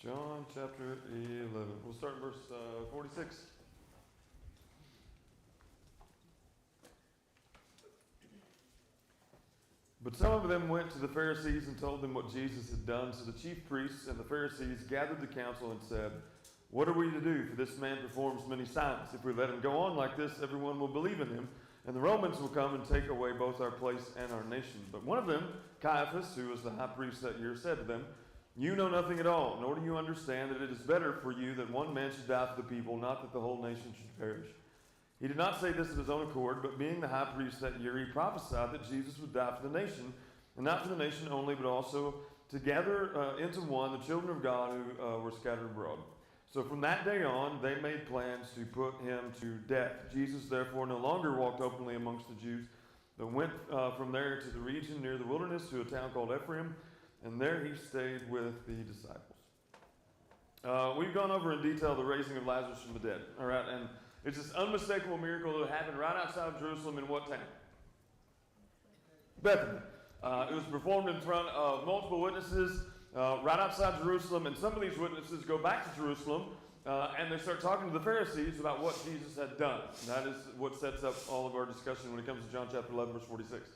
John chapter 11. We'll start in verse 46. But some of them went to the Pharisees and told them what Jesus had done. So the chief priests and the Pharisees gathered the council and said, "What are we to do? For this man performs many signs. If we let him go on like this, everyone will believe in him, and the Romans will come and take away both our place and our nation." But one of them, Caiaphas, who was the high priest that year, said to them, "You know nothing at all, nor do you understand that it is better for you that one man should die for the people, not that the whole nation should perish." He did not say this of his own accord, but being the high priest that year, he prophesied that Jesus would die for the nation, and not for the nation only, but also to gather into one the children of God who were scattered abroad. So from that day on, they made plans to put him to death. Jesus therefore no longer walked openly amongst the Jews, but went from there to the region near the wilderness to a town called Ephraim, and there he stayed with the disciples. We've gone over in detail the raising of Lazarus from the dead, all right, and it's this unmistakable miracle that happened right outside of Jerusalem in what town? Bethany. It was performed in front of multiple witnesses right outside Jerusalem, and some of these witnesses go back to Jerusalem and they start talking to the Pharisees about what Jesus had done. And that is what sets up all of our discussion when it comes to John chapter 11, verse 46.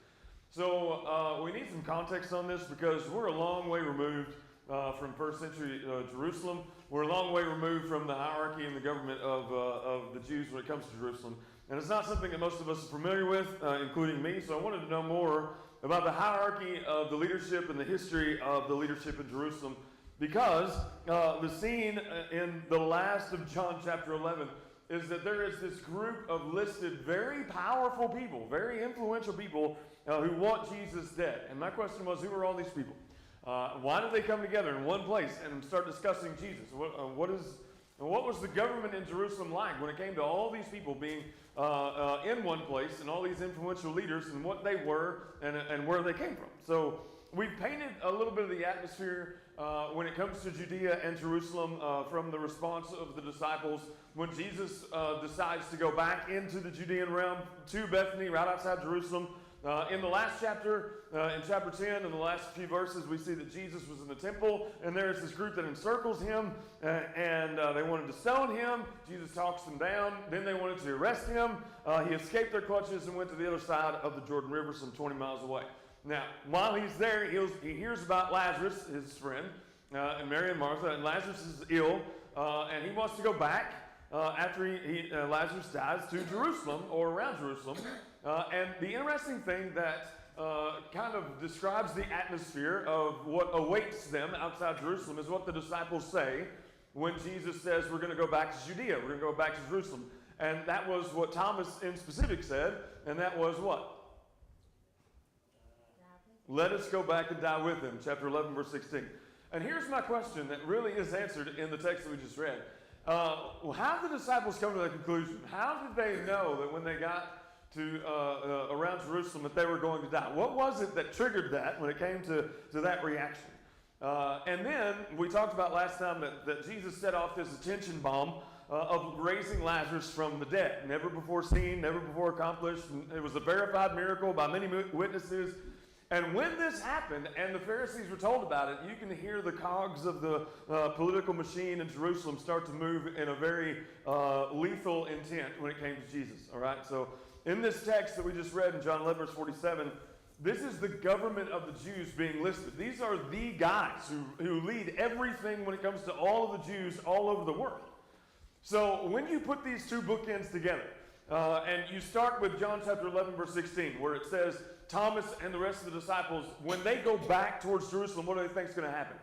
So we need some context on this because we're a long way removed from first century Jerusalem. We're a long way removed from the hierarchy and the government of the Jews when it comes to Jerusalem. And it's not something that most of us are familiar with, including me. So I wanted to know more about the hierarchy of the leadership and the history of the leadership in Jerusalem, because the scene in the last of John chapter 11 is that there is this group of listed very powerful people, very influential people who want Jesus dead. And my question was, who are all these people? Why did they come together in one place and start discussing Jesus? What was the government in Jerusalem like when it came to all these people being in one place and all these influential leaders and what they were and where they came from? So we've painted a little bit of the atmosphere when it comes to Judea and Jerusalem from the response of the disciples when Jesus decides to go back into the Judean realm to Bethany right outside Jerusalem. In the last chapter, in chapter 10, in the last few verses, we see that Jesus was in the temple, and there's this group that encircles him, and they wanted to stone him. Jesus talks them down. Then they wanted to arrest him. He escaped their clutches and went to the other side of the Jordan River, some 20 miles away. Now, while he's there, he hears about Lazarus, his friend, and Mary and Martha, and Lazarus is ill, and he wants to go back after Lazarus dies to Jerusalem or around Jerusalem. And the interesting thing that kind of describes the atmosphere of what awaits them outside Jerusalem is what the disciples say when Jesus says, "We're going to go back to Judea, we're going to go back to Jerusalem." And that was what Thomas in specific said, and that was what? Let us go back and die with him, chapter 11, verse 16. And here's my question that really is answered in the text that we just read. How did the disciples come to that conclusion? How did they know that when they got to around Jerusalem that they were going to die? What was it that triggered that when it came to that reaction? And then we talked about last time that Jesus set off this attention bomb of raising Lazarus from the dead. Never before seen, never before accomplished. It was a verified miracle by many witnesses. And when this happened and the Pharisees were told about it, you can hear the cogs of the political machine in Jerusalem start to move in a very lethal intent when it came to Jesus. All right, so in this text that we just read in John 11, verse 47, this is the government of the Jews being listed. These are the guys who lead everything when it comes to all of the Jews all over the world. So when you put these two bookends together, and you start with John chapter 11, verse 16, where it says, Thomas and the rest of the disciples, when they go back towards Jerusalem, what do they think is going to happen?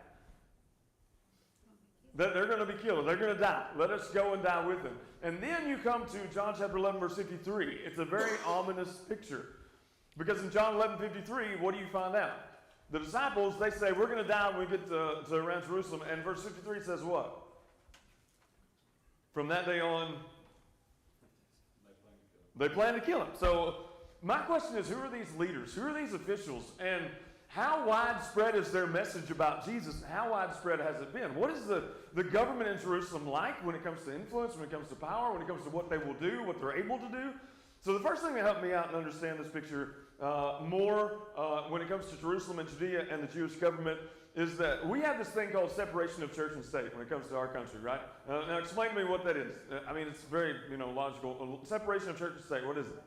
That they're going to be killed. They're going to die. Let us go and die with them. And then you come to John chapter 11, verse 53. It's a very ominous picture. Because in John 11, 53, what do you find out? The disciples, they say, we're going to die when we get to around Jerusalem. And verse 53 says what? From that day on, they plan to kill him. So my question is, who are these leaders? Who are these officials? And how widespread is their message about Jesus? How widespread has it been? What is the government in Jerusalem like when it comes to influence, when it comes to power, when it comes to what they will do, what they're able to do? So the first thing that helped me out and understand this picture more when it comes to Jerusalem and Judea and the Jewish government is that we have this thing called separation of church and state when it comes to our country, right? Now explain to me what that is. I mean, it's very, logical. Separation of church and state, what is it?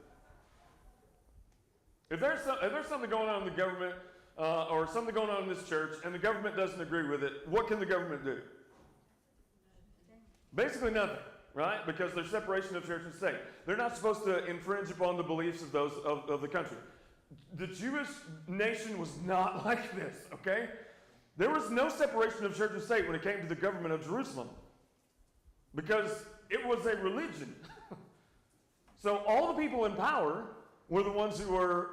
If there's something going on in the government or something going on in this church and the government doesn't agree with it, what can the government do? Basically nothing, right? Because there's separation of church and state. They're not supposed to infringe upon the beliefs of those of the country. The Jewish nation was not like this, okay? There was no separation of church and state when it came to the government of Jerusalem because it was a religion. So all the people in power were the ones who were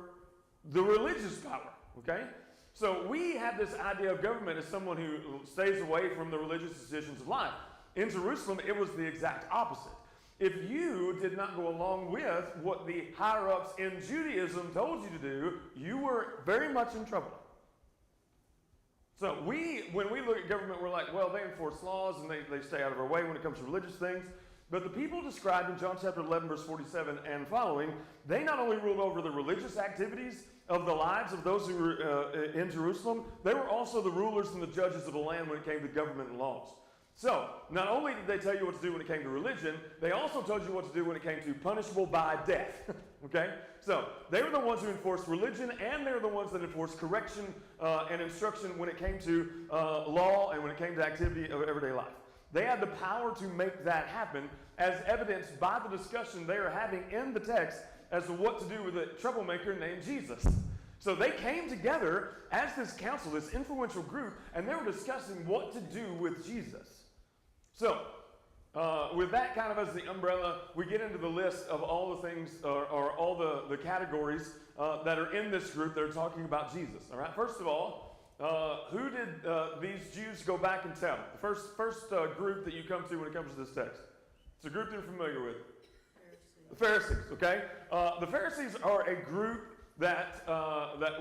the religious power, okay? So we have this idea of government as someone who stays away from the religious decisions of life. In Jerusalem, it was the exact opposite. If you did not go along with what the higher-ups in Judaism told you to do, you were very much in trouble. So when we look at government, we're like, well, they enforce laws and they stay out of our way when it comes to religious things. But the people described in John chapter 11, verse 47 and following, they not only ruled over the religious activities of the lives of those who were in Jerusalem, they were also the rulers and the judges of the land when it came to government and laws. So, not only did they tell you what to do when it came to religion, they also told you what to do when it came to punishable by death. Okay? So, they were the ones who enforced religion, and they were the ones that enforced correction and instruction when it came to law and when it came to activity of everyday life. They had the power to make that happen, as evidenced by the discussion they are having in the text as to what to do with a troublemaker named Jesus. So they came together as this council, this influential group, and they were discussing what to do with Jesus. So, with that kind of as the umbrella, we get into the list of all the things, or all the categories that are in this group that are talking about Jesus. All right. First of all, who did these Jews go back and tell? The first group that you come to when it comes to this text. It's a group you're familiar with. The Pharisees. Okay. The Pharisees are a group that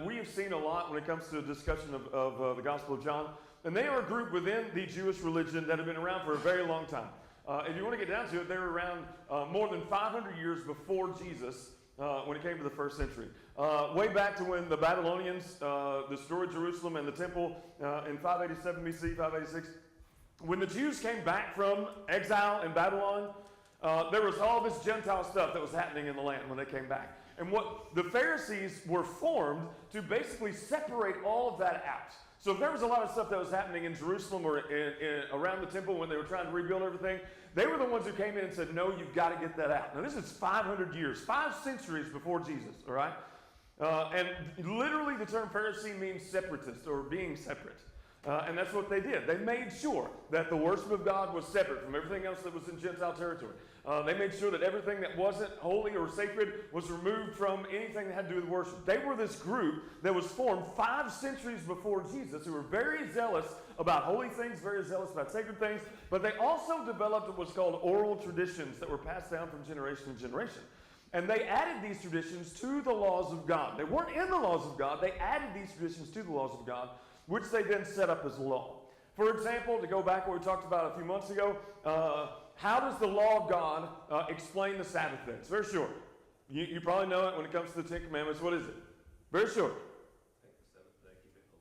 we have seen a lot when it comes to the discussion of the Gospel of John. And they are a group within the Jewish religion that have been around for a very long time. If you want to get down to it, they were around more than 500 years before Jesus when it came to the first century. Way back to when the Babylonians destroyed Jerusalem and the temple in 587 BC, 586. When the Jews came back from exile in Babylon, there was all this Gentile stuff that was happening in the land when they came back. And what the Pharisees were formed to basically separate all of that out. So if there was a lot of stuff that was happening in Jerusalem or around the temple when they were trying to rebuild everything, they were the ones who came in and said, no, you've got to get that out. Now this is 500 years, 5 centuries before Jesus, all right? And literally the term Pharisee means separatist or being separate. And that's what they did. They made sure that the worship of God was separate from everything else that was in Gentile territory. They made sure that everything that wasn't holy or sacred was removed from anything that had to do with worship. They were this group that was formed 5 centuries before Jesus who were very zealous about holy things, very zealous about sacred things, but they also developed what was called oral traditions that were passed down from generation to generation. And they added these traditions to the laws of God. They weren't in the laws of God. They added these traditions to the laws of God, which they then set up as law. For example, to go back what we talked about a few months ago, how does the law of God explain the Sabbath day? It's very short. You probably know it when it comes to the Ten Commandments. What is it? Very short.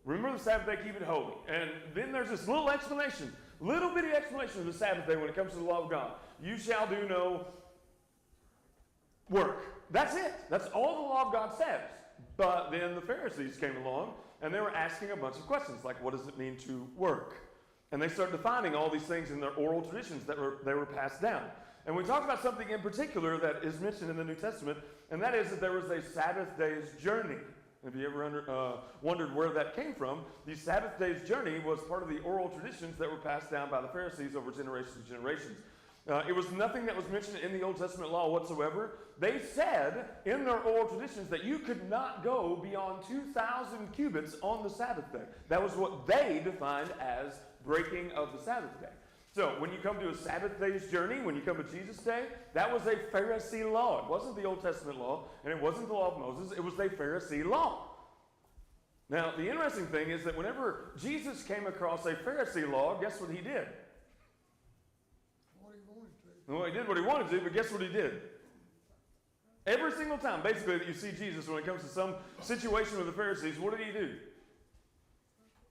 Remember the Sabbath day, keep it holy. And then there's this little explanation, little bitty explanation of the Sabbath day when it comes to the law of God. You shall do no work. That's it. That's all the law of God says. But then the Pharisees came along and they were asking a bunch of questions like, what does it mean to work? And they started defining all these things in their oral traditions that they were passed down. And we talked about something in particular that is mentioned in the New Testament, and that is that there was a Sabbath day's journey. If you ever wondered where that came from, the Sabbath day's journey was part of the oral traditions that were passed down by the Pharisees over generations and generations. It was nothing that was mentioned in the Old Testament law whatsoever. They said in their oral traditions that you could not go beyond 2,000 cubits on the Sabbath day. That was what they defined as breaking of the Sabbath day. So when you come to a Sabbath day's journey, when you come to Jesus' day, that was a Pharisee law. It wasn't the Old Testament law, and it wasn't the law of Moses. It was a Pharisee law. Now, the interesting thing is that whenever Jesus came across a Pharisee law, guess what he did? What he wanted to. Well, he did what he wanted to, but guess what he did? Every single time, basically, that you see Jesus, when it comes to some situation with the Pharisees, what did he do?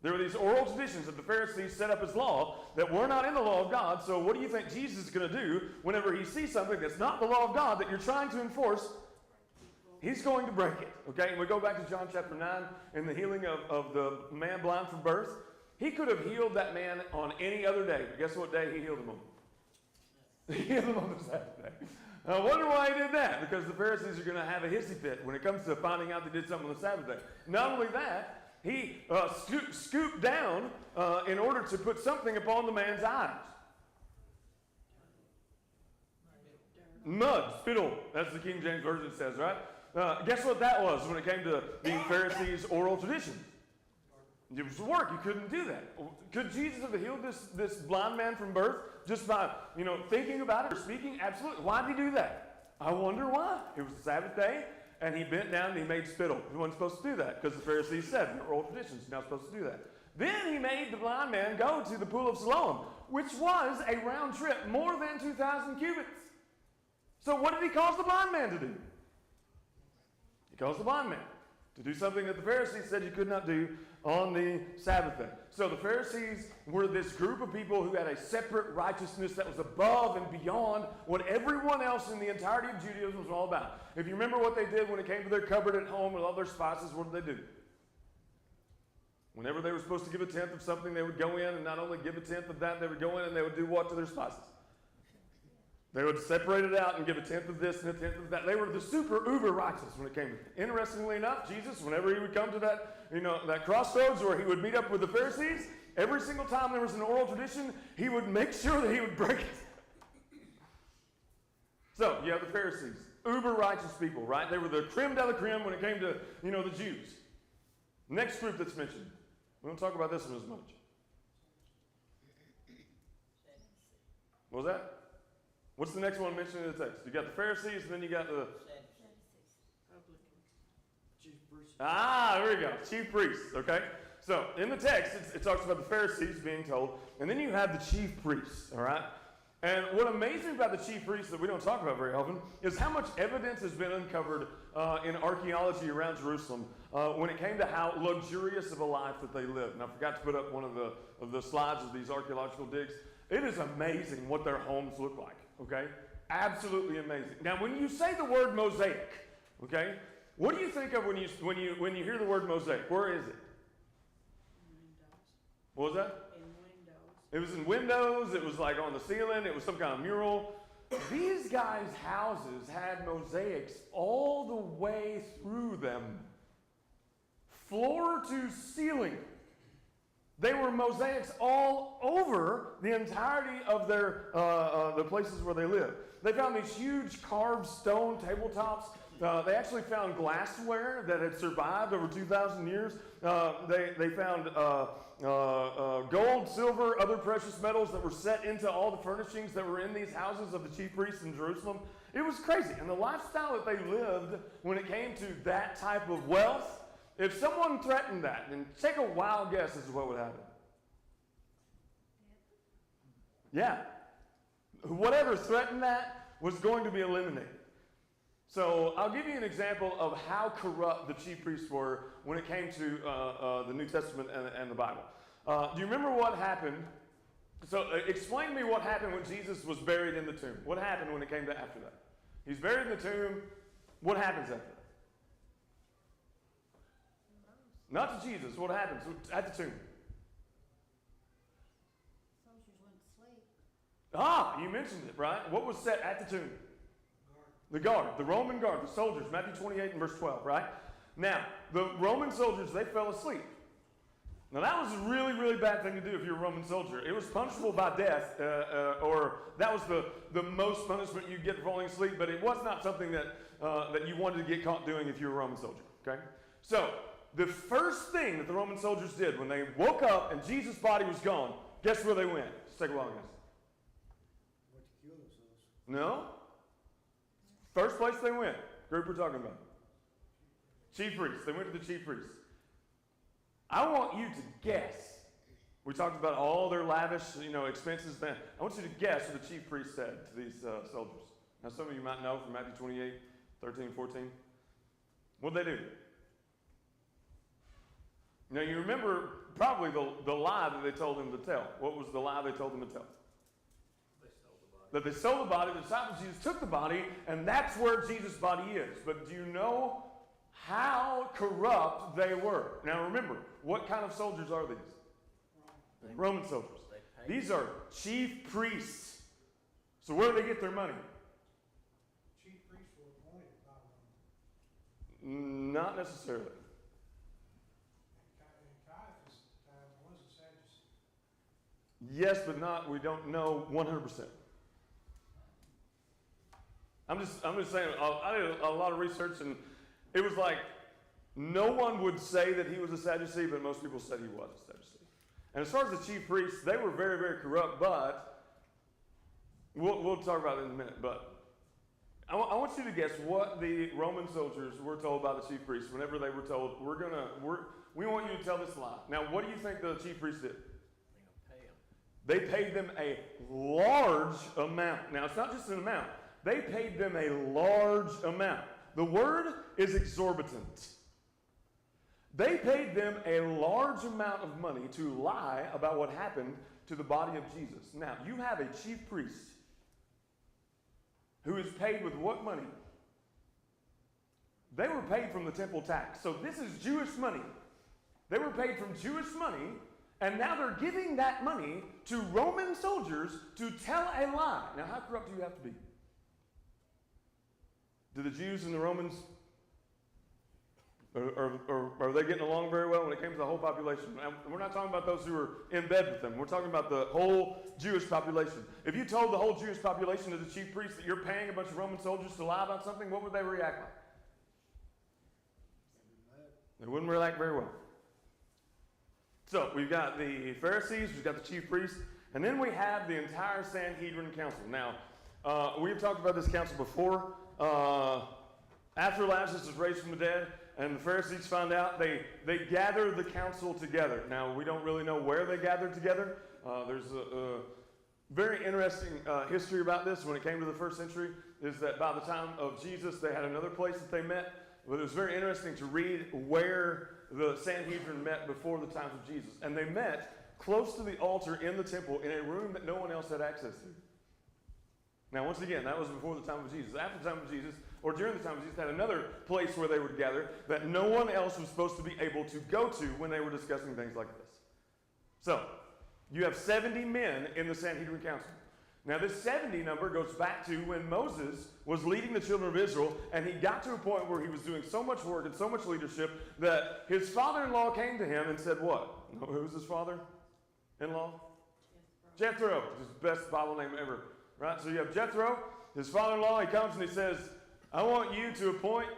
There were these oral traditions that the Pharisees set up as law that were not in the law of God. So what do you think Jesus is going to do whenever he sees something that's not the law of God that you're trying to enforce? He's going to break it. Okay, and we go back to John chapter 9 and the healing of the man blind from birth. He could have healed that man on any other day. But guess what day he healed him on? He healed him on the Sabbath day. I wonder why he did that. Because the Pharisees are going to have a hissy fit when it comes to finding out they did something on the Sabbath day. Not only that, he scooped down in order to put something upon the man's eyes. Mud, spittle. That's the King James Version says, right? Guess what that was when it came to the Pharisees' oral traditions? It was work. You couldn't do that. Could Jesus have healed this blind man from birth just by, thinking about it or speaking? Absolutely. Why did he do that? I wonder why. It was the Sabbath day. And he bent down and he made spittle. He wasn't supposed to do that because the Pharisees said, in oral traditions, you're not supposed to do that. Then he made the blind man go to the pool of Siloam, which was a round trip, more than 2,000 cubits. So what did he cause the blind man to do? He caused the blind man to do something that the Pharisees said you could not do on the Sabbath day. So the Pharisees were this group of people who had a separate righteousness that was above and beyond what everyone else in the entirety of Judaism was all about. If you remember what they did when it came to their cupboard at home with all their spices, what did they do? Whenever they were supposed to give a tenth of something, they would go in and not only give a tenth of that, they would go in and they would do what to their spices? They would separate it out and give a tenth of this and a tenth of that. They were the super uber righteous when it came to it. Interestingly enough, Jesus, whenever he would come to that crossroads where he would meet up with the Pharisees, every single time there was an oral tradition, he would make sure that he would break it. So, you have the Pharisees, uber righteous people, right? They were the creme de la creme when it came to, the Jews. Next group that's mentioned. We don't talk about this one as much. What was that? What's the next one mentioned in the text? You got the Pharisees, and then you got the... Chief priests. There we go. Chief priests, okay? So, in the text, it talks about the Pharisees being told, and then you have the chief priests, all right? And what amazes me about the chief priests that we don't talk about very often is how much evidence has been uncovered in archaeology around Jerusalem when it came to how luxurious of a life that they lived. And I forgot to put up one of the slides of these archaeological digs. It is amazing what their homes look like, okay? Absolutely amazing. Now, when you say the word mosaic, okay, what do you think of when you hear the word mosaic? Where is it? Windows. What was that? In windows. It was in windows. It was like on the ceiling. It was some kind of mural. These guys' houses had mosaics all the way through them, floor to ceiling. They were mosaics all over the entirety of their the places where they lived. They found these huge carved stone tabletops. They actually found glassware that had survived over 2,000 years. They found gold, silver, other precious metals that were set into all the furnishings that were in these houses of the chief priests in Jerusalem. It was crazy. And the lifestyle that they lived when it came to that type of wealth, if someone threatened that, then take a wild guess as to what would happen. Yeah. Whatever threatened that was going to be eliminated. So I'll give you an example of how corrupt the chief priests were when it came to the New Testament and the Bible. Do you remember what happened? So explain to me what happened when Jesus was buried in the tomb. What happened when it came to after that? He's buried in the tomb. What happens after that? Not to Jesus. What happens at the tomb? Soldiers went to sleep. You mentioned it, right? What was set at the tomb? The guard, the Roman guard, the soldiers, Matthew 28 and verse 12, right? Now, the Roman soldiers, they fell asleep. Now, that was a really, really bad thing to do if you're a Roman soldier. It was punishable by death, or that was the most punishment you'd get for falling asleep, but it was not something that you wanted to get caught doing if you were a Roman soldier, okay? So, the first thing that the Roman soldiers did when they woke up and Jesus' body was gone, guess where they went? Just take a wild guess. Went to kill themselves. No? First place they went, group we're talking about. Chief priests. They went to the chief priests. I want you to guess. We talked about all their lavish, expenses then. I want you to guess what the chief priest said to these soldiers. Now, some of you might know from Matthew 28, 13, 14. What did they do? Now you remember probably the lie that they told him to tell. What was the lie they told him to tell? That they stole the body. The disciples of Jesus took the body, and that's where Jesus' body is. But do you know how corrupt they were? Now remember, what kind of soldiers are these? Roman soldiers. These are chief priests. So where do they get their money? Chief priests were appointed by Rome. Not necessarily. In Caiaphas' time was a Sadducee. Yes, but not. We don't know 100%. I'm just saying. I did a lot of research, and it was like no one would say that he was a Sadducee, but most people said he was a Sadducee. And as far as the chief priests, they were very, very corrupt. But we'll talk about it in a minute. But I want you to guess what the Roman soldiers were told by the chief priests whenever they were told, we want you to tell this lie. Now, what do you think the chief priests did? They paid them a large amount. Now, it's not just an amount. They paid them a large amount. The word is exorbitant. They paid them a large amount of money to lie about what happened to the body of Jesus. Now, you have a chief priest who is paid with what money? They were paid from the temple tax. So this is Jewish money. They were paid from Jewish money, and now they're giving that money to Roman soldiers to tell a lie. Now, how corrupt do you have to be? Do the Jews and the Romans, are they getting along very well when it came to the whole population? And we're not talking about those who are in bed with them. We're talking about the whole Jewish population. If you told the whole Jewish population as a chief priest that you're paying a bunch of Roman soldiers to lie about something, what would they react like? They wouldn't react very well. So we've got the Pharisees, we've got the chief priests, and then we have the entire Sanhedrin council. Now, we've talked about this council before. After Lazarus is raised from the dead and the Pharisees found out, they gather the council together. Now, we don't really know where they gathered together. There's a very interesting history about this when it came to the first century, is that by the time of Jesus, they had another place that they met. But it was very interesting to read where the Sanhedrin met before the times of Jesus. And they met close to the altar in the temple in a room that no one else had access to. Now, once again, that was before the time of Jesus. After the time of Jesus, or during the time of Jesus, they had another place where they would gather that no one else was supposed to be able to go to when they were discussing things like this. So, you have 70 men in the Sanhedrin Council. Now, this 70 number goes back to when Moses was leading the children of Israel, and he got to a point where he was doing so much work and so much leadership that his father-in-law came to him and said, what? Who was his father-in-law? Jethro. His best Bible name ever. Right? So you have Jethro, his father-in-law. He comes and he says, I want you to appoint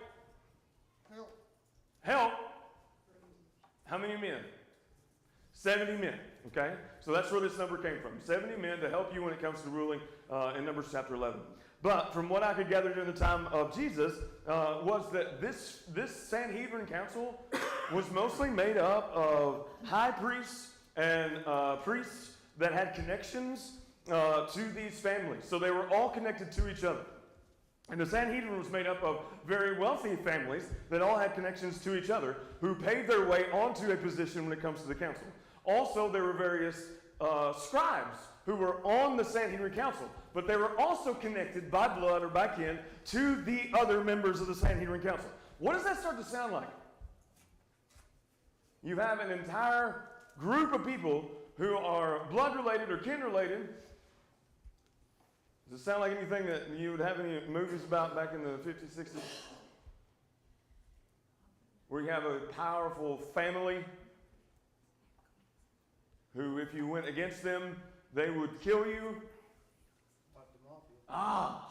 help. How many men? 70 men. Okay? So that's where this number came from. 70 men to help you when it comes to ruling in Numbers chapter 11. But from what I could gather during the time of Jesus, was that this Sanhedrin council was mostly made up of high priests and priests that had connections to these families. So they were all connected to each other. And the Sanhedrin was made up of very wealthy families that all had connections to each other who paid their way onto a position when it comes to the council. Also, there were various scribes who were on the Sanhedrin council, but they were also connected by blood or by kin to the other members of the Sanhedrin council. What does that start to sound like? You have an entire group of people who are blood related or kin related. Does it sound like anything that you would have any movies about back in the 50s, 60s? Where you have a powerful family who, if you went against them, they would kill you. Like the mafia.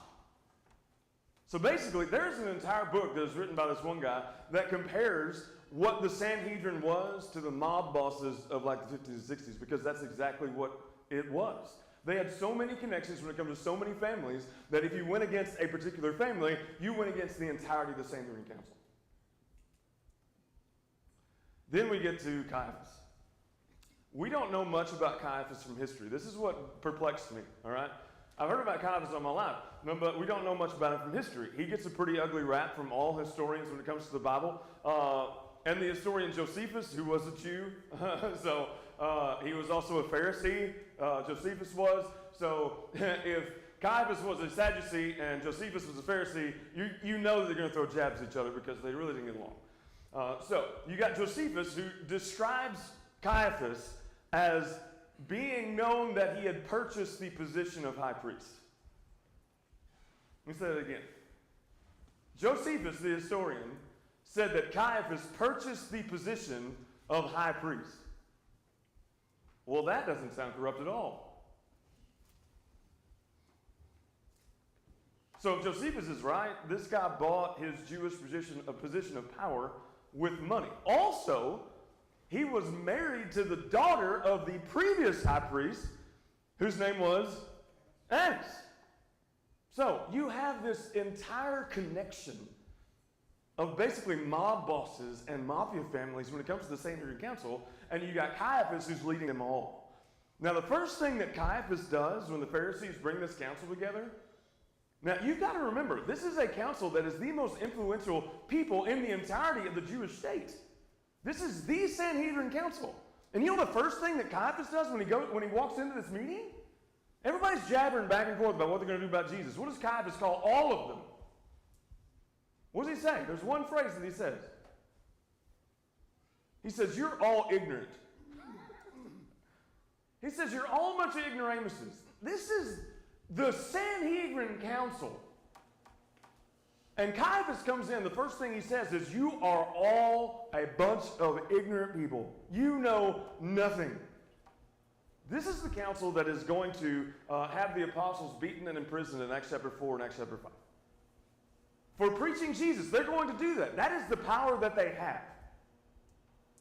So basically, there's an entire book that is written by this one guy that compares what the Sanhedrin was to the mob bosses of like the 50s and 60s, because that's exactly what it was. They had so many connections when it comes to so many families that if you went against a particular family, you went against the entirety of the Sanhedrin council. Then we get to Caiaphas. We don't know much about Caiaphas from history. This is what perplexed me, all right? I've heard about Caiaphas all my life, but we don't know much about him from history. He gets a pretty ugly rap from all historians when it comes to the Bible. And the historian Josephus, who was a Jew, so he was also a Pharisee, Josephus was. So if Caiaphas was a Sadducee and Josephus was a Pharisee, you know that they're going to throw jabs at each other because they really didn't get along. So you got Josephus, who describes Caiaphas as being known that he had purchased the position of high priest. Let me say that again. Josephus, the historian, said that Caiaphas purchased the position of high priest. Well, that doesn't sound corrupt at all. So if Josephus is right, this guy bought his Jewish position of power with money. Also, he was married to the daughter of the previous high priest, whose name was Annas. So you have this entire connection of basically mob bosses and mafia families when it comes to the Sanhedrin Council, and you got Caiaphas who's leading them all. Now, the first thing that Caiaphas does when the Pharisees bring this council together, now you've got to remember, this is a council that is the most influential people in the entirety of the Jewish state. This is the Sanhedrin Council. And you know the first thing that Caiaphas does when he walks into this meeting? Everybody's jabbering back and forth about what they're going to do about Jesus. What does Caiaphas call all of them? What does he say? There's one phrase that he says. He says, you're all ignorant. He says, you're all a bunch of ignoramuses. This is the Sanhedrin Council. And Caiaphas comes in, the first thing he says is, you are all a bunch of ignorant people. You know nothing. This is the council that is going to have the apostles beaten and imprisoned in Acts chapter 4 and Acts chapter 5. For preaching Jesus, they're going to do that. That is the power that they have.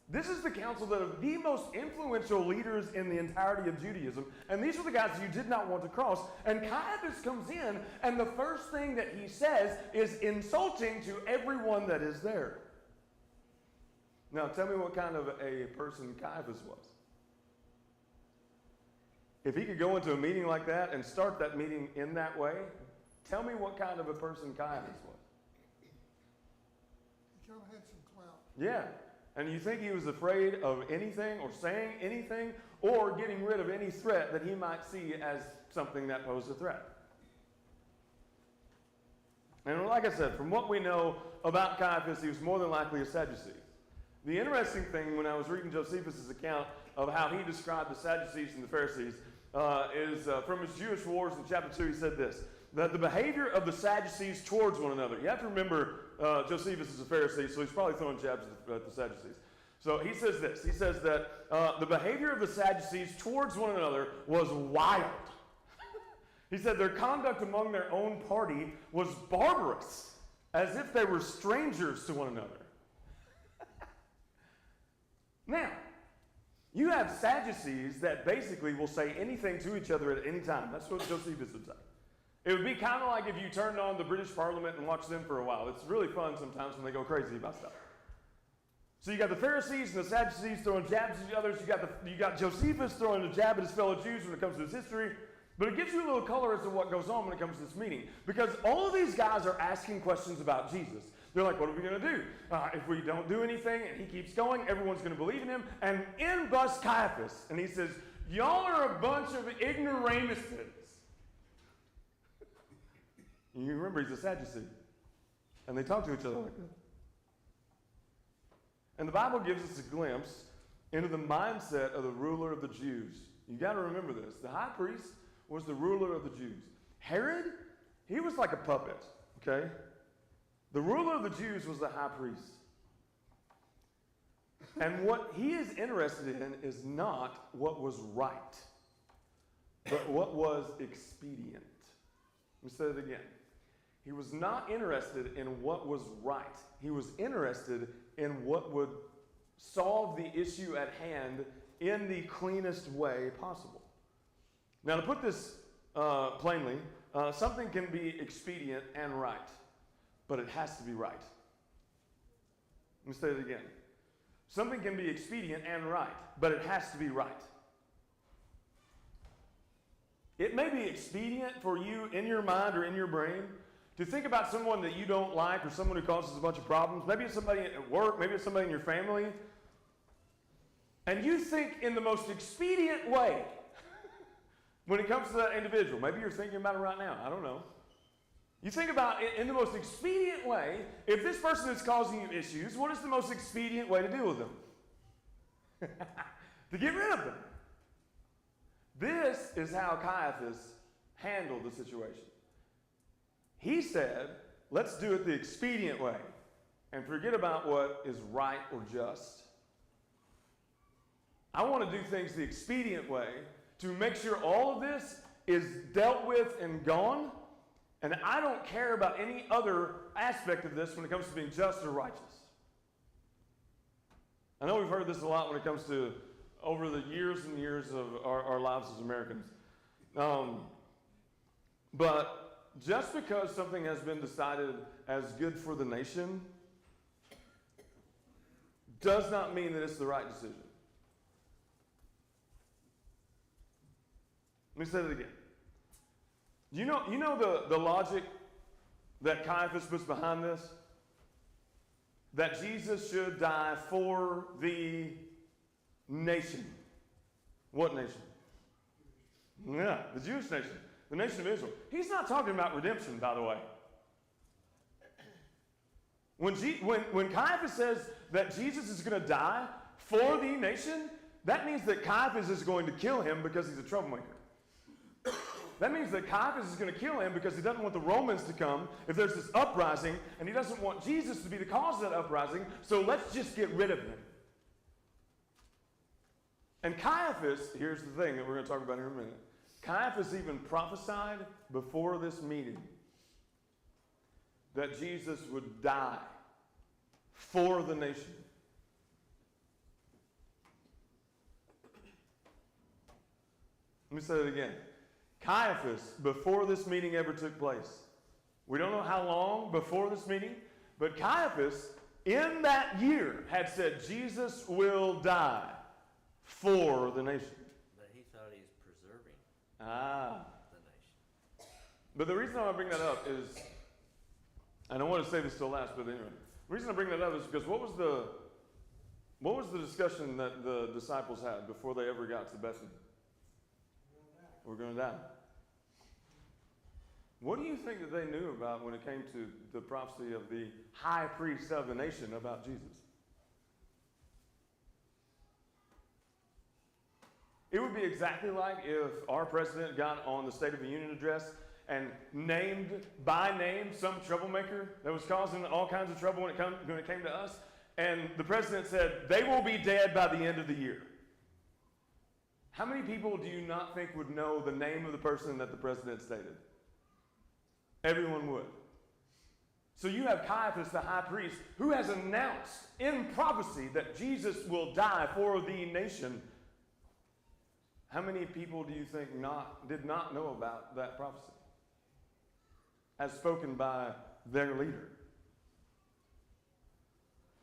This is the council that are the most influential leaders in the entirety of Judaism. And these are the guys you did not want to cross. And Caiaphas comes in, and the first thing that he says is insulting to everyone that is there. Now, tell me what kind of a person Caiaphas was. If he could go into a meeting like that and start that meeting in that way, tell me what kind of a person Caiaphas was. He kind of had some clout. Yeah. And you think he was afraid of anything or saying anything or getting rid of any threat that he might see as something that posed a threat. And like I said, from what we know about Caiaphas, he was more than likely a Sadducee. The interesting thing when I was reading Josephus' account of how he described the Sadducees and the Pharisees is from his Jewish Wars in chapter 2, he said this, that the behavior of the Sadducees towards one another. You have to remember Josephus is a Pharisee, so he's probably throwing jabs at the Sadducees. So he says this. He says that the behavior of the Sadducees towards one another was wild. He said their conduct among their own party was barbarous, as if they were strangers to one another. Now, you have Sadducees that basically will say anything to each other at any time. That's what Josephus would say. It would be kind of like if you turned on the British Parliament and watched them for a while. It's really fun sometimes when they go crazy about stuff. So you got the Pharisees and the Sadducees throwing jabs at each other. You got Josephus throwing a jab at his fellow Jews when it comes to his history. But it gives you a little color as to what goes on when it comes to this meeting. Because all of these guys are asking questions about Jesus. They're like, what are we going to do? If we don't do anything and he keeps going, everyone's going to believe in him. And in busts Caiaphas. And he says, y'all are a bunch of ignoramuses. You remember he's a Sadducee. And they talk to each other like that. And the Bible gives us a glimpse into the mindset of the ruler of the Jews. You got to remember this. The high priest was the ruler of the Jews. Herod, he was like a puppet, okay? The ruler of the Jews was the high priest. And what he is interested in is not what was right, but what was expedient. Let me say it again. He was not interested in what was right. He was interested in what would solve the issue at hand in the cleanest way possible. Now, to put this plainly, something can be expedient and right, but it has to be right. Let me say it again. Something can be expedient and right, but it has to be right. It may be expedient for you in your mind or in your brain to think about someone that you don't like or someone who causes a bunch of problems. Maybe it's somebody at work, maybe it's somebody in your family. And you think in the most expedient way when it comes to that individual. Maybe you're thinking about it right now. I don't know. You think about it in the most expedient way. If this person is causing you issues, what is the most expedient way to deal with them? To get rid of them. This is how Caiaphas handled the situation. He said, let's do it the expedient way and forget about what is right or just. I want to do things the expedient way to make sure all of this is dealt with and gone, and I don't care about any other aspect of this when it comes to being just or righteous. I know we've heard this a lot when it comes to over the years and years of our lives as Americans. But just because something has been decided as good for the nation does not mean that it's the right decision. Let me say that again. You know the logic that Caiaphas puts behind this? That Jesus should die for the nation. What nation? Yeah, the Jewish nation. The nation of Israel. He's not talking about redemption, by the way. When Caiaphas says that Jesus is going to die for the nation, that means that Caiaphas is going to kill him because he's a troublemaker. That means that Caiaphas is going to kill him because he doesn't want the Romans to come if there's this uprising, and he doesn't want Jesus to be the cause of that uprising, so let's just get rid of him. And Caiaphas, here's the thing that we're going to talk about here in a minute. Caiaphas even prophesied before this meeting that Jesus would die for the nation. Let me say that again. Caiaphas, before this meeting ever took place, we don't know how long before this meeting, but Caiaphas, in that year, had said Jesus will die for the nation. But he thought he was preserving the nation. But the reason I want to bring that up is, and I want to say this till last, but anyway, the reason I bring that up is because what was the discussion that the disciples had before they ever got to Bethany? We're going to die. What do you think that they knew about when it came to the prophecy of the high priest of the nation about Jesus? It would be exactly like if our president got on the State of the Union address and named by name some troublemaker that was causing all kinds of trouble when it came to us, and the president said, they will be dead by the end of the year. How many people do you not think would know the name of the person that the president stated? Everyone would. So you have Caiaphas, the high priest, who has announced in prophecy that Jesus will die for the nation. How many people do you think did not know about that prophecy as spoken by their leader?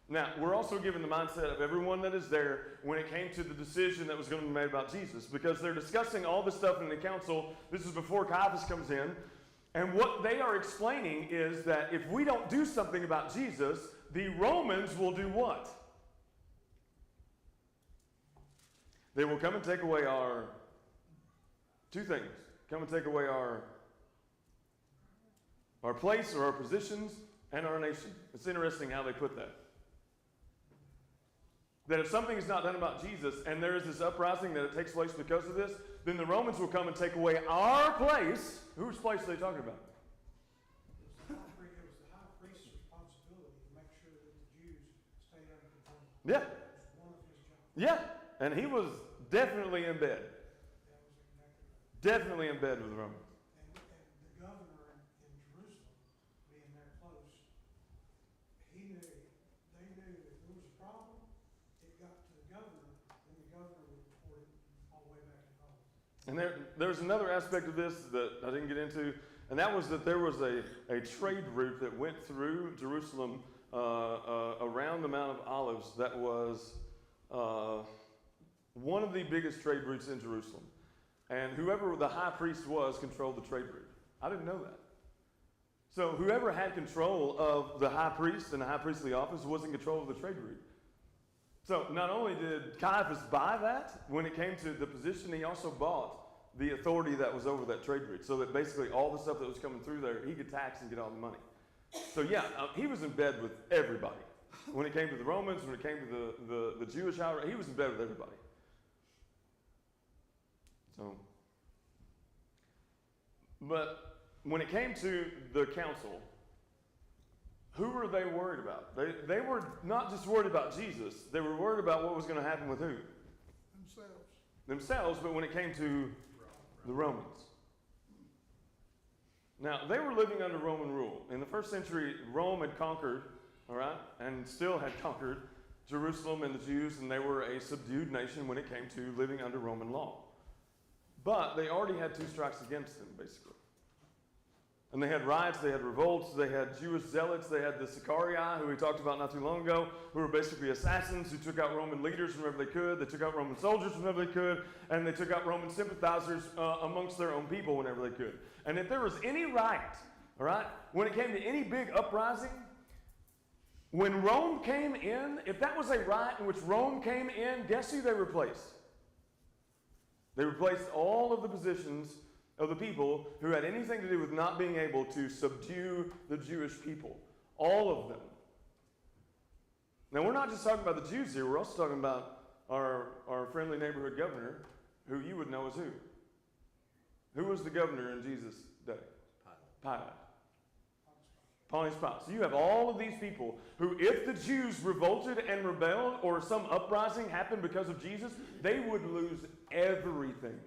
Now, we're also given the mindset of everyone that is there when it came to the decision that was going to be made about Jesus, because they're discussing all this stuff in the council. This is before Caiaphas comes in. And what they are explaining is that if we don't do something about Jesus, the Romans will do what? They will come and take away our two things. Come and take away our place or our positions and our nation. It's interesting how they put that. That if something is not done about Jesus and there is this uprising that it takes place because of this, then the Romans will come and take away our place. Whose place are they talking about? It was the high priest's responsibility to make sure that the Jews stayed under control. Yeah. It was one of his jobs. Yeah. And he was definitely in bed. That was exactly right. Definitely in bed with the Romans. And the governor in Jerusalem, being there close, they knew if there was a problem, it got to the governor, then the governor would report it all the way back to Rome. And there's another aspect of this that I didn't get into, and that was that there was a trade route that went through Jerusalem around the Mount of Olives that was one of the biggest trade routes in Jerusalem. And whoever the high priest was controlled the trade route. I didn't know that. So whoever had control of the high priest and the high priestly office was in control of the treasury. So not only did Caiaphas buy that, when it came to the position, he also bought the authority that was over that treasury. So that basically all the stuff that was coming through there, he could tax and get all the money. So yeah, he was in bed with everybody. When it came to the Romans, when it came to the Jewish hour, he was in bed with everybody. So, but when it came to the council, who were they worried about? They were not just worried about Jesus. They were worried about what was going to happen with who? Themselves, but when it came to the Romans. Now, they were living under Roman rule. In the first century, Rome had conquered, all right, and still had conquered Jerusalem and the Jews, and they were a subdued nation when it came to living under Roman law. But they already had two strikes against them, basically. And they had riots, they had revolts, they had Jewish zealots, they had the Sicarii, who we talked about not too long ago, who were basically assassins who took out Roman leaders whenever they could, they took out Roman soldiers whenever they could, and they took out Roman sympathizers amongst their own people whenever they could. And if there was any riot, all right, when it came to any big uprising, when Rome came in, if that was a riot in which Rome came in, guess who they replaced? They replaced all of the positions of the people who had anything to do with not being able to subdue the Jewish people. All of them. Now, we're not just talking about the Jews here, we're also talking about our friendly neighborhood governor, who you would know as who? Who was the governor in Jesus' day? Pilate. Pontius Pilate. So you have all of these people who, if the Jews revolted and rebelled, or some uprising happened because of Jesus, they would lose everything.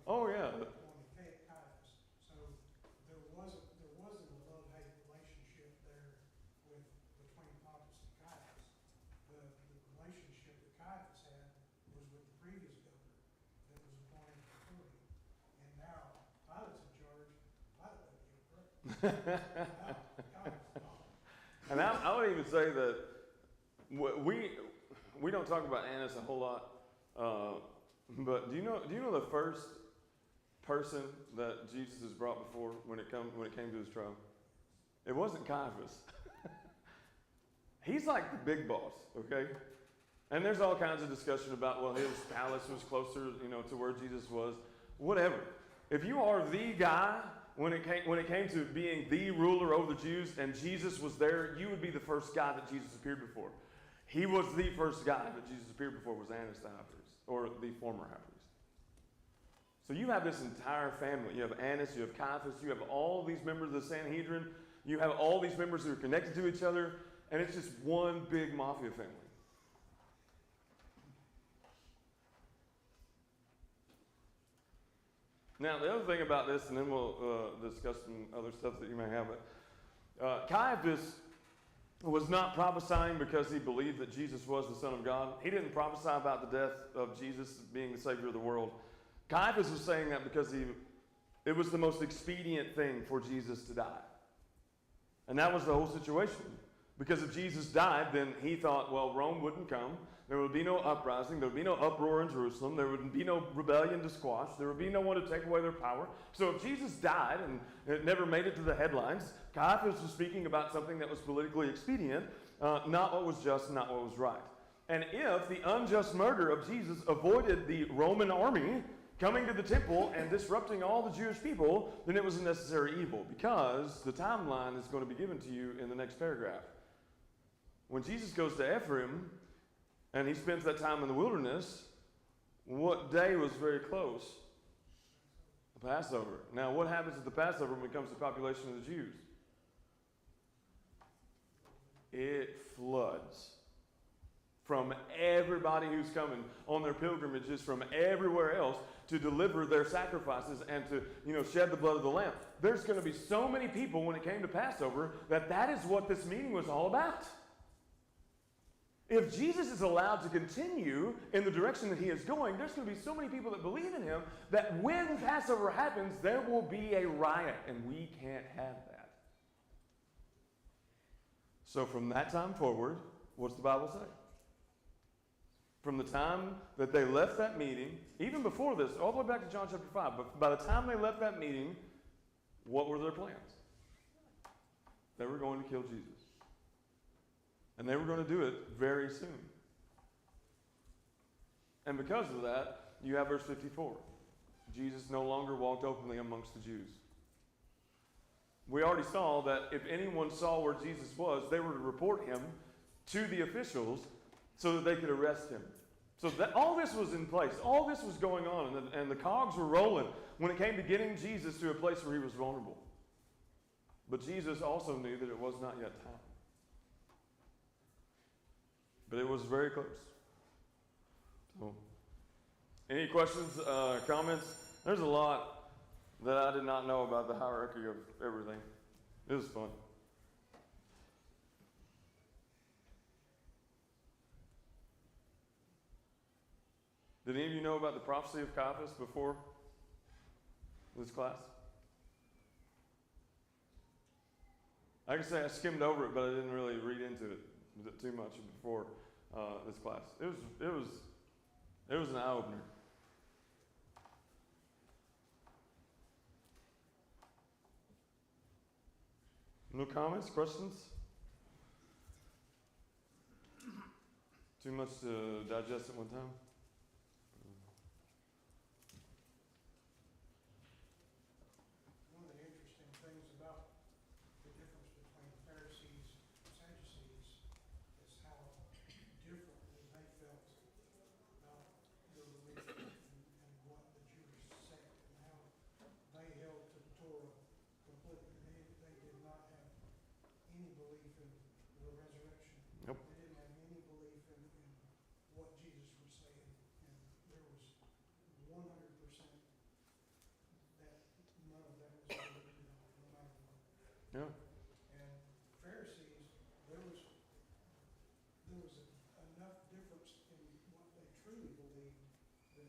Oh yeah. So there wasn't a love-hate relationship there between Pontius and Caiaphas. The relationship that Caiaphas had was with the previous governor that was appointed before him. And now Pilate's in charge. Pilate doesn't give a crap. And I would even say that we don't talk about Annas a whole lot, but do you know the first person that Jesus has brought before when it came to his trial? It wasn't Caiaphas. He's like the big boss, okay? And there's all kinds of discussion about, well, his palace was closer, to where Jesus was. Whatever. If you are the guy when it came to being the ruler over the Jews, and Jesus was there, you would be the first guy that Jesus appeared before. He was the first guy that Jesus appeared before, was Annas the high priest, or the former high priest. So you have this entire family. You have Annas, you have Caiaphas, you have all these members of the Sanhedrin, you have all these members who are connected to each other, and it's just one big mafia family. Now, the other thing about this, and then we'll discuss some other stuff that you may have, but Caiaphas was not prophesying because he believed that Jesus was the Son of God. He didn't prophesy about the death of Jesus being the Savior of the world. Caiaphas was saying that because it was the most expedient thing for Jesus to die. And that was the whole situation. Because if Jesus died, then he thought, well, Rome wouldn't come. There would be no uprising. There would be no uproar in Jerusalem. There would be no rebellion to squash. There would be no one to take away their power. So if Jesus died and it never made it to the headlines, Caiaphas was speaking about something that was politically expedient, not what was just, not what was right. And if the unjust murder of Jesus avoided the Roman army coming to the temple and disrupting all the Jewish people, then it was a necessary evil, because the timeline is going to be given to you in the next paragraph. When Jesus goes to Ephraim and he spends that time in the wilderness, what day was very close? The Passover. Now, what happens at the Passover when it comes to the population of the Jews? It floods. From everybody who's coming on their pilgrimages from everywhere else to deliver their sacrifices and to, shed the blood of the Lamb. There's going to be so many people when it came to Passover that is what this meeting was all about. If Jesus is allowed to continue in the direction that he is going, there's going to be so many people that believe in him that when Passover happens, there will be a riot, and we can't have that. So from that time forward, what's the Bible say? From the time that they left that meeting, even before this, all the way back to John chapter 5, but by the time they left that meeting, what were their plans? They were going to kill Jesus. And they were going to do it very soon. And because of that, you have verse 54. Jesus no longer walked openly amongst the Jews. We already saw that if anyone saw where Jesus was, they were to report him to the officials so that they could arrest him. So that all this was in place. All this was going on, and the cogs were rolling when it came to getting Jesus to a place where he was vulnerable. But Jesus also knew that it was not yet time. But it was very close. So, any questions, comments? There's a lot that I did not know about the hierarchy of everything. It was fun. Did any of you know about the prophecy of Caiaphas before this class? I can say I skimmed over it, but I didn't really read into it too much before this class. It was an eye opener. No comments, questions? Too much to digest at one time? One of the interesting things about the difference between Pharisees and Sadducees is how differently they felt about their religion and what the Jewish sect and how they held to the Torah completely. They did not have any belief in the resurrection. Nope. They didn't have any belief in what Jesus was saying. And there was 100% that none of that was believed in, no matter what. Yeah. And Pharisees, there was enough difference in what they truly believed that,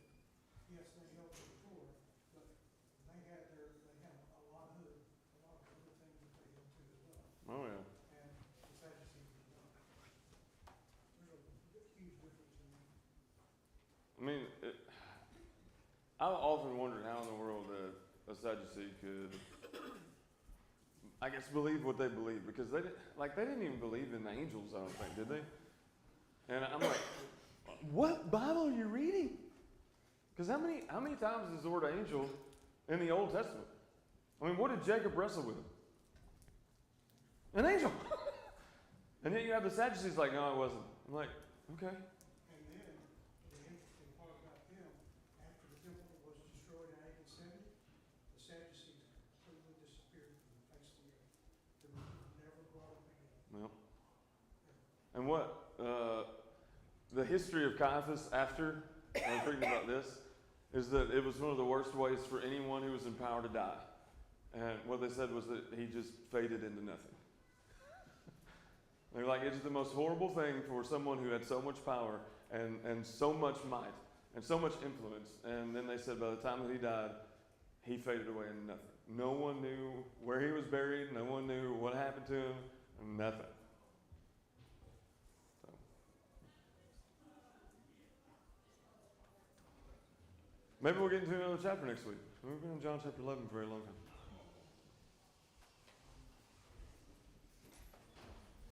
yes, they held to the Torah, but they had a lot of other things that they held to as well. Oh, yeah. And the Sadducees did not. There's a huge difference in that. I mean, I often wondered how in the world a Sadducee could, I guess, believe what they believe, because they didn't even believe in angels, I don't think, did they? And I'm like, what Bible are you reading? Because how many times is the word angel in the Old Testament? I mean, what did Jacob wrestle with? An angel. And yet you have the Sadducees like, no, it wasn't. I'm like, okay. And then, the interesting part about them, after the temple was destroyed in AD 70, the Sadducees completely disappeared from the face of the earth. They were never brought up again. Well, and what the history of Caiaphas after I was reading about this is that it was one of the worst ways for anyone who was in power to die. And what they said was that he just faded into nothing. They're like, it's the most horrible thing for someone who had so much power and so much might and so much influence. And then they said by the time that he died, he faded away into nothing. No one knew where he was buried. No one knew what happened to him. Nothing. So. Maybe we'll get into another chapter next week. We've been in John chapter 11 for a very long time.